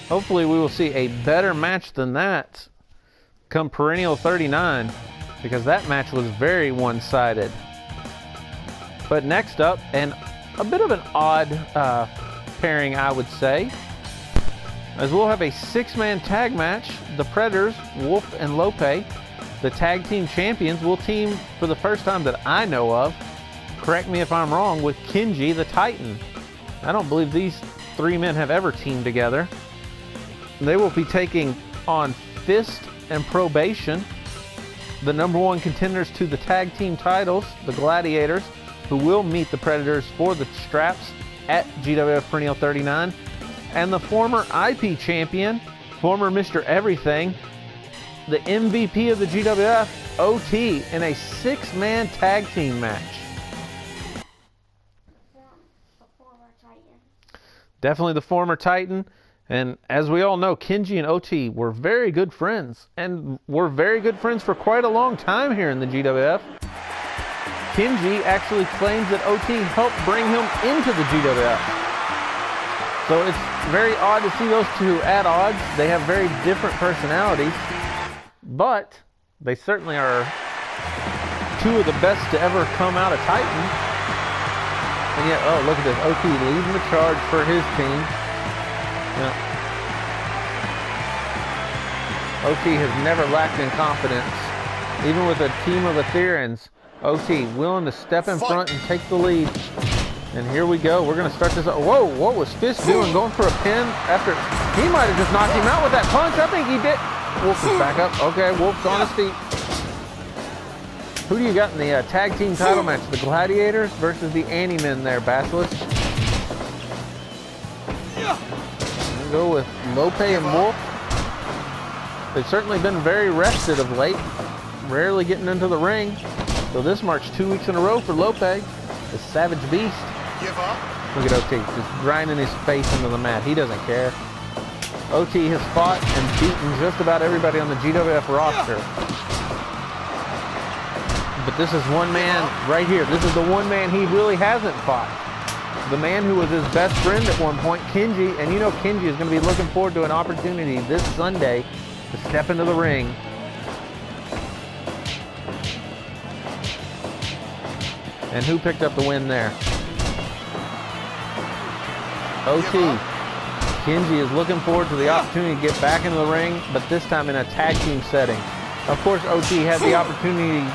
Hopefully we will see a better match than that come Perennial 39, because that match was very one-sided. But next up, and a bit of an odd pairing, I would say, as we'll have a 6-man tag match. The Predators, Wolf and Lope, the tag team champions, will team for the first time that I know of, correct me if I'm wrong, with Kenji the Titan. I don't believe these 3 men have ever teamed together. They will be taking on Fist and Probation, the #1 contenders to the tag team titles, the Gladiators, who will meet the Predators for the straps at GWF Perennial 39, and the former IP champion, former Mr. Everything, the MVP of the GWF, OT, in a 6-man tag team match. Definitely the former Titan. And as we all know, Kenji and OT were very good friends, and were very good friends for quite a long time here in the GWF. Kenji actually claims that OT helped bring him into the GWF. So it's very odd to see those two at odds. They have very different personalities, but they certainly are 2 of the best to ever come out of Titan. And yet, oh, look at this. OT leading the charge for his team. Yeah. OT has never lacked in confidence. Even with a team of Ethereans, OT willing to step in front and take the lead. And here we go. We're going to start this up. Whoa, what was Fist doing? Going for a pin after... He might have just knocked him out with that punch. I think he did. Wolf is back up. Okay, Wolf's on his feet. Who do you got in the tag team title match? The Gladiators versus the Anti-Men there, Basilisk. Go with Lope and Wolf. They've certainly been very rested of late, rarely getting into the ring. So this marks 2 weeks in a row for Lope, the Savage Beast. Give up. Look at OT, just grinding his face into the mat. He doesn't care. OT has fought and beaten just about everybody on the GWF roster. But this is one man right here. This is the one man he really hasn't fought. The man who was his best friend at one point, Kenji, and you know Kenji is going to be looking forward to an opportunity this Sunday to step into the ring. And who picked up the win there? OT. Kenji is looking forward to the opportunity to get back into the ring, but this time in a tag team setting. Of course, OT had the opportunity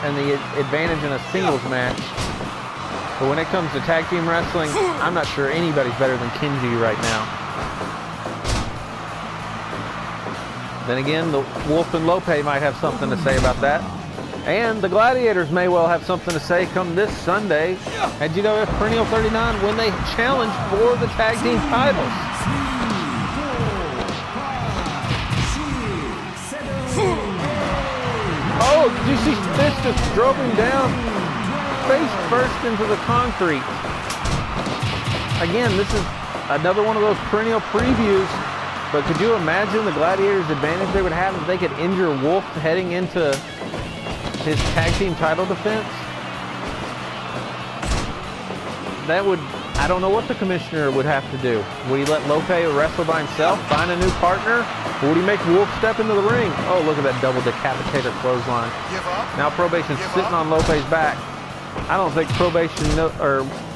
and the advantage in a singles match. But when it comes to tag team wrestling, I'm not sure anybody's better than Kenji right now. Then again, the Wolf and Lope might have something to say about that. And the Gladiators may well have something to say come this Sunday at GWF Perennial 39 when they challenge for the tag team titles. Oh, did you see this just drove him down face first into the concrete? Again, this is another one of those perennial previews, but could you imagine the Gladiators' advantage they would have if they could injure Wolf heading into his tag team title defense? That would, I don't know what the commissioner would have to do. Would he let Lope wrestle by himself, find a new partner? Or would he make Wolf step into the ring? Oh, look at that double decapitator clothesline. Now Probation's sitting on Lope's back. I don't think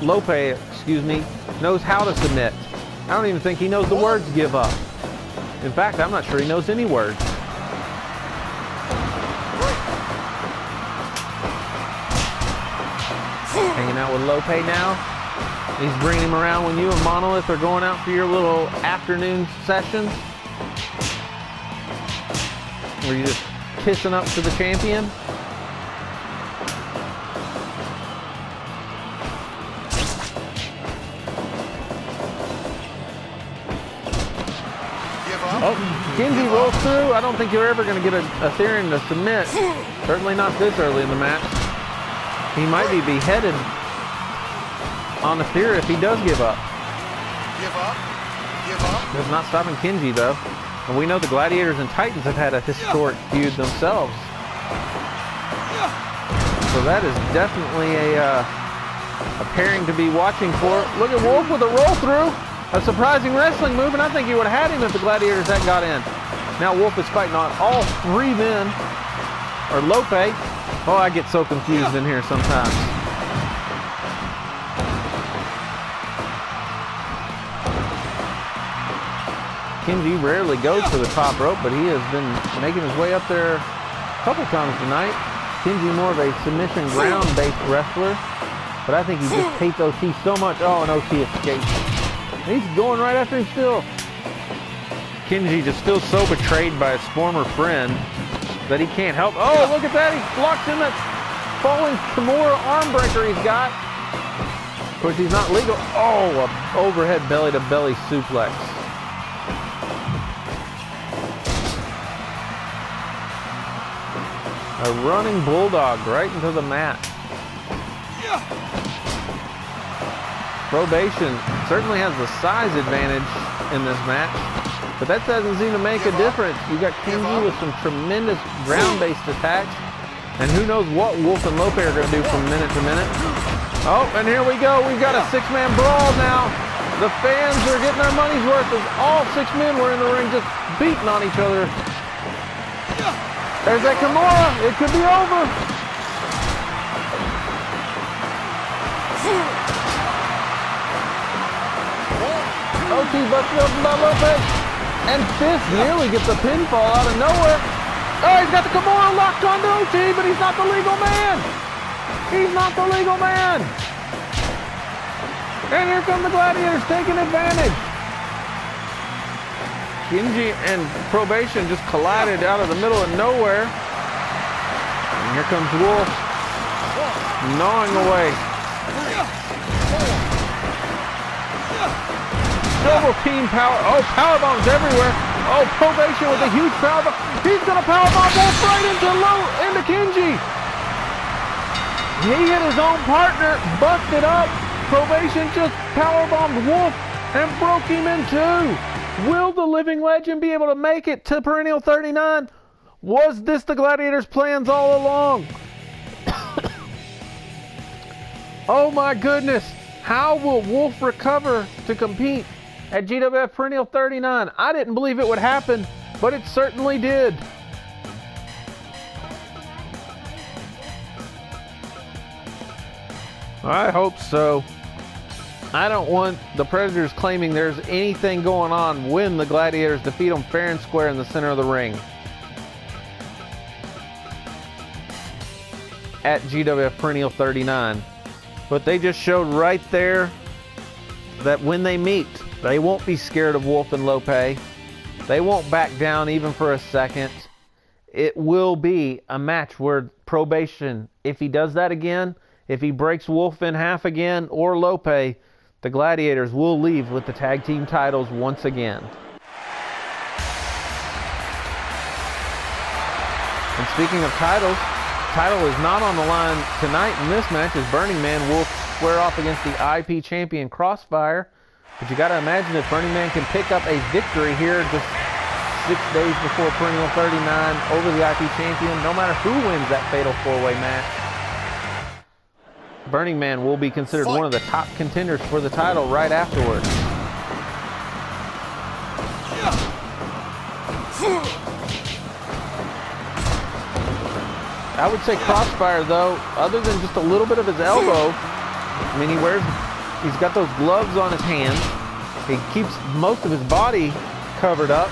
Lope, excuse me, knows how to submit. I don't even think he knows the words give up. In fact, I'm not sure he knows any words. Hanging out with Lope now. He's bringing him around when you and Monolith are going out for your little afternoon sessions, where you're just kissing up to the champion. Oh, Kenji rolls through. I don't think you're ever going to get a Ethereum to submit. Certainly not this early in the match. He might be beheaded on Ethereum if he does give up. Give up. Give up. That's not stopping Kenji, though. And we know the Gladiators and Titans have had a historic feud themselves. So that is definitely a pairing to be watching for. Look at Wolf with a roll through. A surprising wrestling move, and I think he would have had him if the Gladiators hadn't got in. Now Wolf is fighting on all 3 men, or Lope. Oh, I get so confused in here sometimes. Kenji rarely goes for the top rope, but he has been making his way up there a couple times tonight. Kenji more of a submission ground-based wrestler, but I think he just hates OT so much. Oh, and OT escapes. He's going right after him still. Kenji just feels so betrayed by his former friend that he can't help. Oh, look at that. He blocks in that falling Kimura arm breaker he's got. Of course, he's not legal. Oh, a overhead belly-to-belly suplex. A running bulldog right into the mat. Probation certainly has the size advantage in this match, but that doesn't seem to make a difference. You got Kenji with some tremendous ground-based attacks, and who knows what Wolf and Lope are going to do from minute to minute. Oh, and here we go. We've got a 6-man brawl now. The fans are getting their money's worth as all 6 men were in the ring just beating on each other. There's that Kimura. It could be over. OT busted open by Lopez. And Fist nearly gets a pinfall out of nowhere. Oh, he's got the Kimura locked onto OT, but he's not the legal man. He's not the legal man. And here come the Gladiators taking advantage. Kenji and Probation just collided out of the middle of nowhere. And here comes Wolf, gnawing away. Double team power. Oh, power bombs everywhere. Oh, Probation with a huge power bomb. He's gonna power bomb Wolf right into Kenji. He hit his own partner, busted up. Probation just power bombed Wolf and broke him in 2. Will the living legend be able to make it to Perennial 39? Was this the Gladiators' plans all along? Oh my goodness. How will Wolf recover to compete at GWF Perennial 39? I didn't believe it would happen, but it certainly did. I hope so. I don't want the Predators claiming there's anything going on when the Gladiators defeat them fair and square in the center of the ring. At GWF Perennial 39. But they just showed right there that when they meet, they won't be scared of Wolf and Lope. They won't back down even for a second. It will be a match where Probation, if he does that again, if he breaks Wolf in half again, or Lope, the Gladiators will leave with the tag team titles once again. And speaking of titles, title is not on the line tonight in this match as Burning Man will square off against the IP champion Crossfire. But you got to imagine if Burning Man can pick up a victory here just 6 days before Perennial 39 over the IP champion, no matter who wins that fatal 4-way match, Burning Man will be considered one of the top contenders for the title right afterwards. I would say Crossfire, though, other than just a little bit of his elbow, I mean, he's got those gloves on his hands. He keeps most of his body covered up.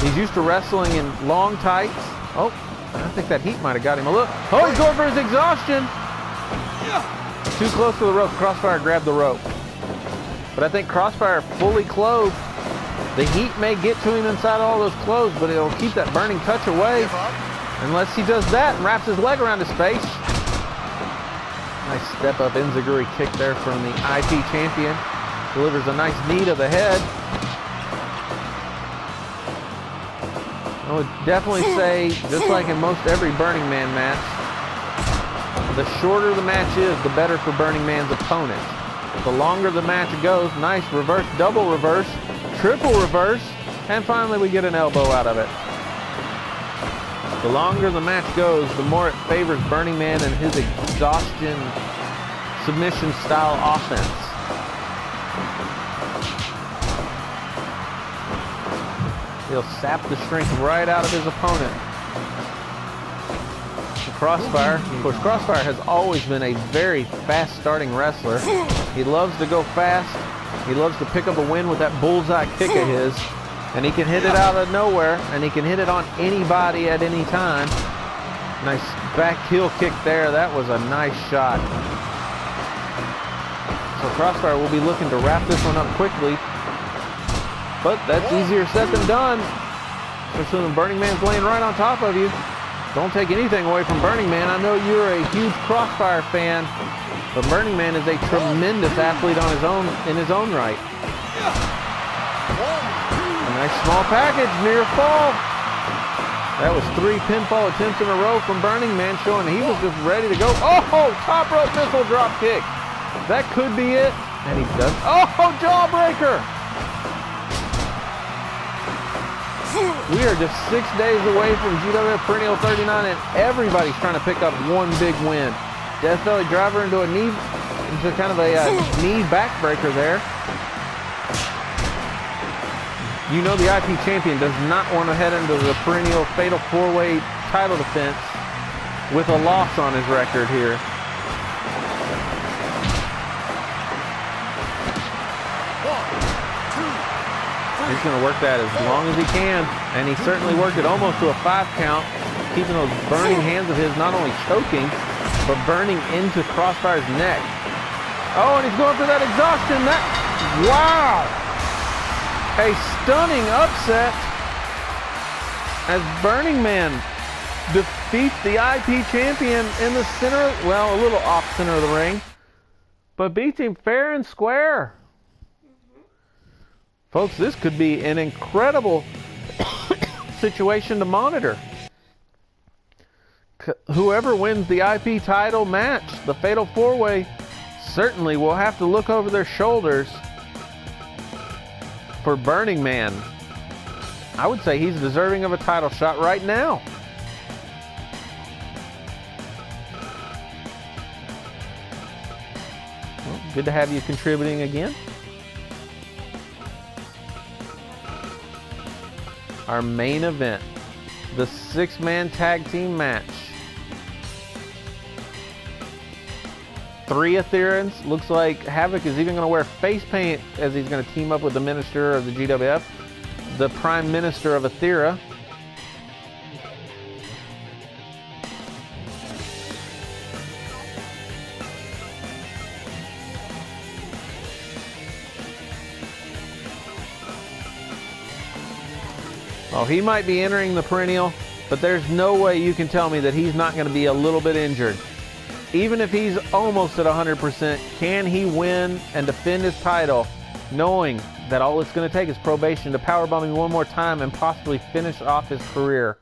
He's used to wrestling in long tights. Oh, I think that heat might have got him a little. Oh, he's going for his exhaustion. Too close to the rope. Crossfire grabbed the rope. But I think Crossfire fully clothed. The heat may get to him inside all those clothes, but it'll keep that burning touch away. Unless he does that and wraps his leg around his face. Nice step-up enziguri kick there from the IP champion. Delivers a nice knee to the head. I would definitely say, just like in most every Burning Man match, the shorter the match is, the better for Burning Man's opponent. The longer the match goes, nice reverse, double reverse, triple reverse, and finally we get an elbow out of it. The longer the match goes, the more it favors Burning Man and his exhaustion submission style offense. He'll sap the strength right out of his opponent. Crossfire. Of course, Crossfire has always been a very fast-starting wrestler. He loves to go fast. He loves to pick up a win with that bullseye kick of his. And he can hit it out of nowhere, and he can hit it on anybody at any time. Nice back heel kick there. That was a nice shot. So Crossfire will be looking to wrap this one up quickly. But that's easier said than done. Especially when Burning Man's laying right on top of you. Don't take anything away from Burning Man. I know you're a huge Crossfire fan, but Burning Man is a tremendous athlete on in his own right. A nice small package, near fall. That was 3 pinfall attempts in a row from Burning Man, showing he was just ready to go. Oh, top rope missile drop kick. That could be it, and he does. Oh, jawbreaker. We are just 6 days away from GWF Perennial 39, and everybody's trying to pick up one big win. Death Valley driver into kind of a knee backbreaker there. You know the IP champion does not want to head into the perennial fatal 4-way title defense with a loss on his record here. He's going to work that as long as he can, and he certainly worked it almost to a 5 count, keeping those burning hands of his not only choking, but burning into Crossfire's neck. Oh, and he's going for that exhaustion. Wow! A stunning upset as Burning Man defeats the IP champion in the center, well, a little off center of the ring, but beats him fair and square. Folks, this could be an incredible situation to monitor. Whoever wins the IP title match, the Fatal 4-Way, certainly will have to look over their shoulders for Burning Man. I would say he's deserving of a title shot right now. Well, good to have you contributing again. Our main event, the 6-man tag team match. 3 Aetherians. Looks like Havoc is even going to wear face paint as he's going to team up with the Minister of the GWF, the Prime Minister of Aethera. Oh, he might be entering the perennial, but there's no way you can tell me that he's not going to be a little bit injured. Even if he's almost at 100%, can he win and defend his title, knowing that all it's going to take is probation to powerbomb him one more time and possibly finish off his career?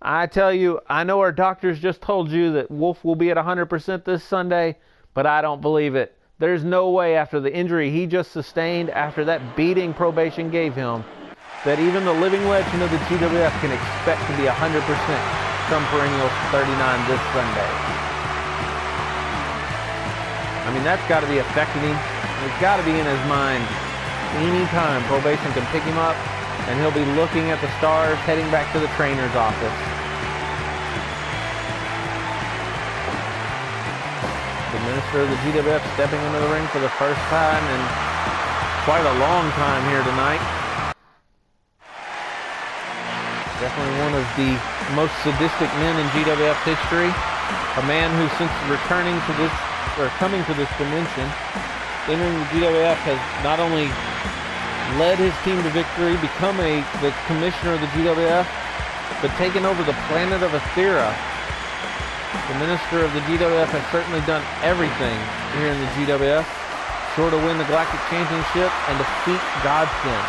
I tell you, I know our doctors just told you that Wolf will be at 100% this Sunday, but I don't believe it. There's no way after the injury he just sustained, after that beating probation gave him, that even the living legend of the GWF can expect to be 100% come Perennial 39 this Sunday. I mean, that's got to be affecting him. It's got to be in his mind. Anytime probation can pick him up, and he'll be looking at the stars, heading back to the trainer's office. The Minister of the GWF stepping into the ring for the first time in quite a long time here tonight. Definitely one of the most sadistic men in GWF history. A man who, since returning to this, or coming to this dimension, entering the GWF, has not only led his team to victory, become the commissioner of the GWF, but taken over the planet of Aethera. The Minister of the GWF has certainly done everything here in the GWF, short of win the Galactic Championship and defeat Godsend.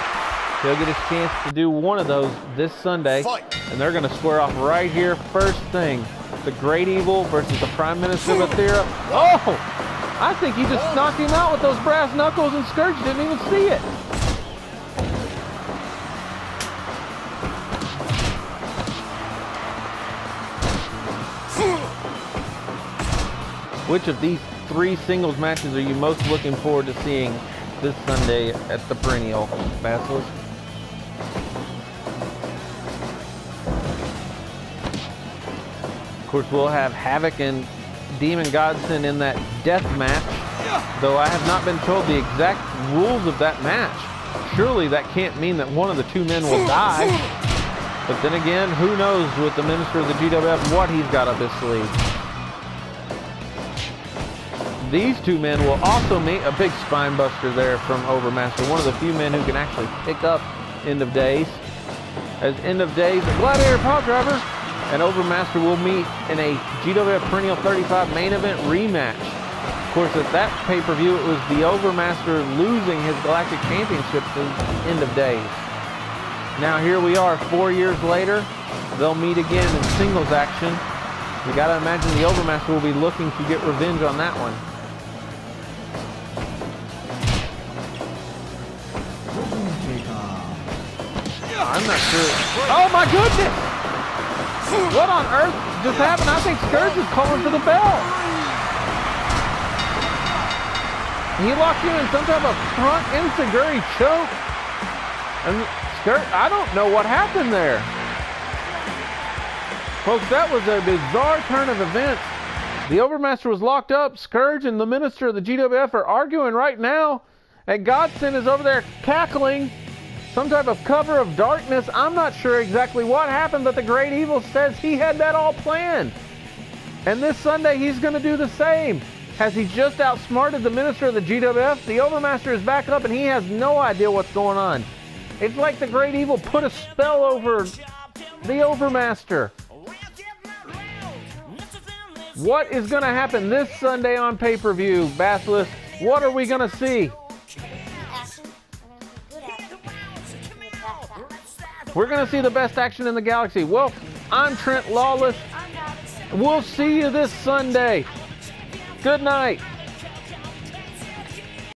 He'll get his chance to do one of those this Sunday, and they're going to square off right here. First thing, the Great Evil versus the Prime Minister of Aethera. Oh! I think he just knocked him out with those brass knuckles, and Scourge didn't even see it. Which of these 3 singles matches are you most looking forward to seeing this Sunday at the Perennial, Basilisk? Of course, we'll have Havoc and Demon Godson in that death match, though I have not been told the exact rules of that match. Surely that can't mean that one of the two men will die. But then again, who knows with the Minister of the GWF what he's got up his sleeve. These two men will also meet a big spine buster there from Overmaster, one of the few men who can actually pick up End of Days. As End of Days, the Gladiator Power Driver and Overmaster will meet in a GWF Perennial 35 main event rematch. Of course, at that pay-per-view, it was the Overmaster losing his Galactic Championship to End of Days. Now here we are, 4 years later. They'll meet again in singles action. You gotta imagine the Overmaster will be looking to get revenge on that one. I'm not sure. Oh my goodness! What on earth just happened? I think Scourge is calling for the bell. He locked you in some type of front enziguri choke. And Scourge, I don't know what happened there. Folks, that was a bizarre turn of events. The Overmaster was locked up. Scourge and the Minister of the GWF are arguing right now. And Godson is over there cackling. Some type of cover of darkness. I'm not sure exactly what happened, but the Great Evil says he had that all planned. And this Sunday, he's going to do the same. Has he just outsmarted the Minister of the GWF? The Overmaster is back up, and he has no idea what's going on. It's like the Great Evil put a spell over the Overmaster. What is going to happen this Sunday on pay-per-view, Basilisk? What are we going to see? We're going to see the best action in the galaxy. Well, I'm Trent Lawless. We'll see you this Sunday. Good night.